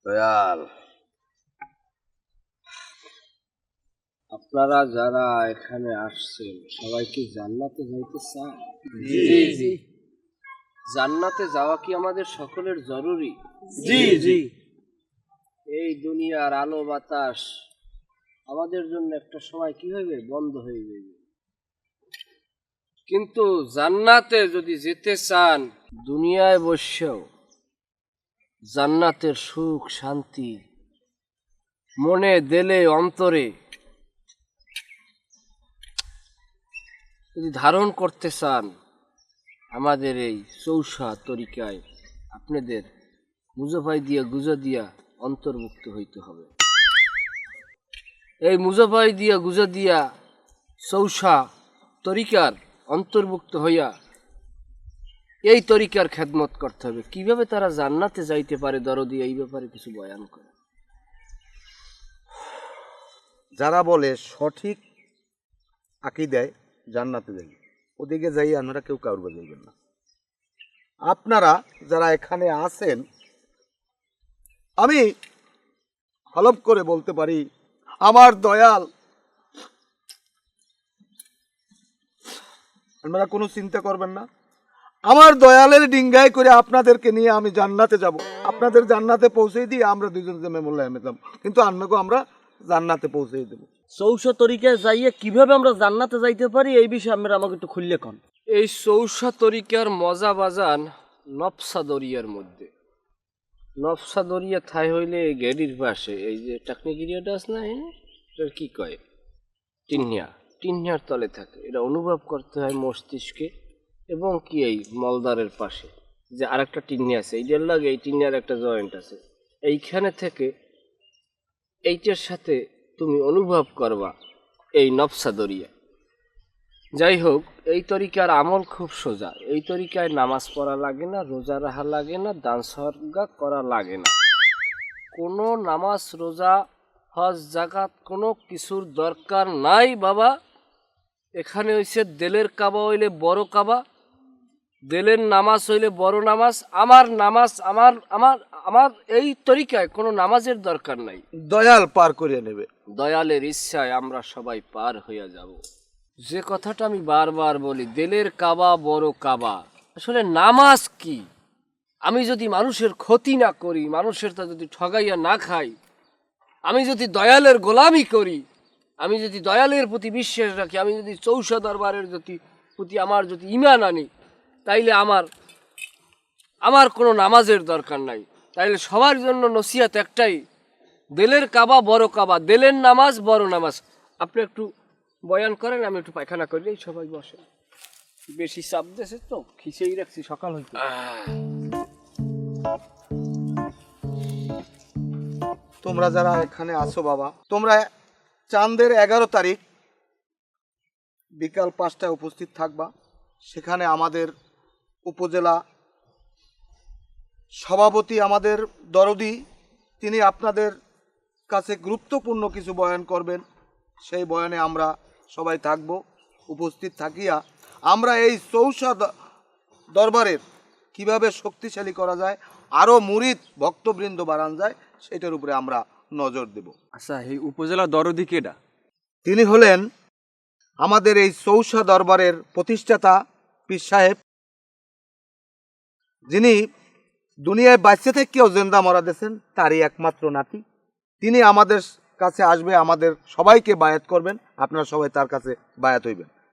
দয়াল, আপনারা যারা এখানে আসছেন সবাই কি জান্নাতে যাইতে চান? জি জি জান্নাতে যাওয়া কি আমাদের সকলের জরুরি? জি জি এই দুনিয়ার আলো বাতাস আমাদের জন্য একটা সময় কি হইবে, বন্ধ হয়ে যাবে। কিন্তু জান্নাতে যদি যেতে চান, দুনিয়ায় বসেও জান্নাতের সুখ শান্তি মনে দিলে অন্তরে যদি ধারণ করতে চান, আমাদের এই চৌষা তরিকায় আপনাদের মুজফাই দিয়া গুজা দিয়া অন্তর্ভুক্ত হইতে হবে। এই মুজফাই দিয়া গুজা দিয়া চৌষা তরিকার অন্তর্ভুক্ত হইয়া এই তরিকার খেদমত করতে হবে। কিভাবে তারা জান্নাতে যাইতে পারে দরদি, এই ব্যাপারে কিছু বয়ান করে। যারা বলে সঠিক আকীদায় জান্নাতে যাই, ওদিকে যাই আপনারা কেউ কাউর যাইবেন না। আপনারা যারা এখানে আছেন, আমি হলফ করে বলতে পারি, আমার দয়াল, আপনারা কোনো চিন্তা করবেন না। আমার দয়ালের ডিঙ্গায় করে আপনাদেরকে নিয়ে আমি জান্নাতে যাব। আপনাদের জান্নাতে পৌঁছে দিয়ে আমরা দুজন জমে মোল্লা হেমেতাম, কিন্তু আন্নাকে আমরা জান্নাতে পৌঁছে দেবো। চৌষা তরিকায় যাইয়ে কিভাবে আমরা জান্নাতে যাইতে পারি এই বিষয়ে আমরা আমাকে একটু খুললে কন। এই চৌষা তরিকার মজা বাজান নফসা দরিয়ার মধ্যে। নফসা দরিয়া থাই হইলে এই গেডির পাশে এই যে টাকনিগিরিয়াটা আছে না, এটার কি কয়, টিনিয়ার তলে থাকে। এটা অনুভব করতে হয় মস্তিষ্কে, এবং কি এই মলদারের পাশে যে আরেকটা টিন্নি আছে, এইটার লাগে এই টিনিয়ার একটা জয়েন্ট আছে, এইখানে থেকে এইটার সাথে তুমি অনুভব করবা এই নফসা দরিয়া। যাই হোক, এই তরিকার আমল খুব সোজা। এই তরিকায় নামাজ পড়া লাগে না, রোজা রাখা লাগে না, দান সদকা করা লাগে না। কোনো নামাজ রোজা হজ জাকাত কোনো কিছুর দরকার নাই বাবা। এখানে হইছে দেলের কাবা হইলে বড় কাবা, দেলের নামাজ হইলে বড় নামাজ। আমার নামাজ আমার আমার আমার এই তরিকায় কোনো নামাজের দরকার নাই। দয়াল পার করে নেবে। দয়ালের ইচ্ছায় আমরা সবাই পার হইয়া যাব। যে কথাটা আমি বারবার বলি, দেলের কাবা বড় কাবা, আসলে নামাজ কি? আমি যদি মানুষের ক্ষতি না করি, মানুষের তা যদি ঠগাইয়া না খাই, আমি যদি দয়ালের গোলামি করি, আমি যদি দয়ালের প্রতি বিশ্বাস রাখি, আমি যদি চৌষা দরবারের প্রতি আমার যদি ঈমান আনি, তাইলে আমার কোনো নামাজের দরকার নাই। তাইলে সবার জন্য নসিহত একটাই, দেলের কাবা বড় কাবা, দেলের নামাজ বড় নামাজ। আপনি একটু বয়ান করেন, আমি একটু পায়খানা করলেই সবাই বসে। বেশি চাপ দিয়েছে তো, খিচেই রাখছি সকাল হইতে। তোমরা যারা এখানে আসো বাবা, তোমরা চাঁদের 11 তারিখ বিকাল 5টায় উপস্থিত থাকবা। সেখানে আমাদের উপজেলা সভাপতি, আমাদের দরদি, তিনি আপনাদের কাছে গুরুত্বপূর্ণ কিছু বয়ান করবেন। সেই বয়ানে আমরা সবাই থাকব। উপস্থিত থাকিয়া আমরা এই চৌষা দরবারের কিভাবে শক্তিশালী করা যায়, আরও মুরিদ ভক্তবৃন্দ বাড়ানো যায়, সেটার উপরে আমরা নজর দেব। আচ্ছা, এই উপজেলা দরদি কেডা? তিনি হলেন আমাদের এই চৌষা দরবারের প্রতিষ্ঠাতা পীর সাহেব, যিনি দুনিয়ায় বাঁচতে থেকেও জিন্দা মরা দিয়েছেন, তারই একমাত্র নাতি। তিনি আমাদের কাছে আসবে, আমাদের সবাইকে বায়াত করবেন। আপনারা সবাই তার কাছে বায়াত হইবেন।